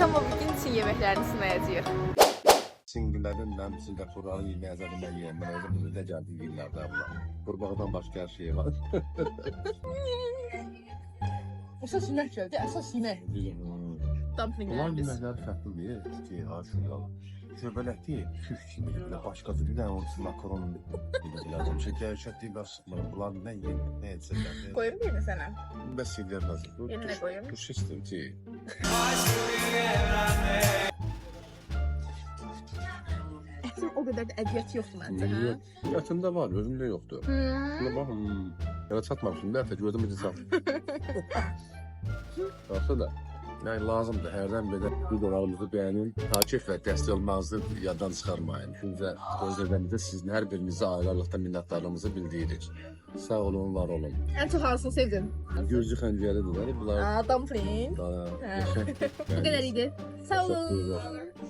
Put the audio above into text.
Tam o gün için yemeklerini sınayacağıq. Singillərin mən Singapurların yemək əzəlindən yiyəm. Mən özüm bizdə gəldim illərdə abla. Qurbağadan başqa hər şey var. Əsas yemək gəldi, əsas yemək. Bunlar Dumplinglərimiz. yeməkləri fərqlidir ki, şurada. Göbələkli, küf kimi, belə başqası bir dənə onun makaron lazım. Şəkər, şəkər, bəs bunlar nə yeyir, nə etsələr. Koyum değil mi sana? Bəs yedilər lazım. Yerine koyayım. Tuş istim ki. Ətin o qədər də əziyyət yoxdur məncə, hə? Ətində var, özümdə yoxdur. Buna baxın, yana çatmamışım, bir dəfə gözüm içi çatdı. Baxsa da, yəni lazımdır, hərdən belə videolarımızı bəyənin, takip və dəstək olmanızı yaddan çıxarmayın. Çünki gözlərimizdə sizin hər birinizə ayrılıqda minnətdarlığımızı bildiririk. Sağ olun, var olun. Ən çox hansını sevdin? Gözcü xəncəridir, bunlar. Dumpling. Daha, Bu qədər idi. Sağ olun. Təşəkkür edirəm.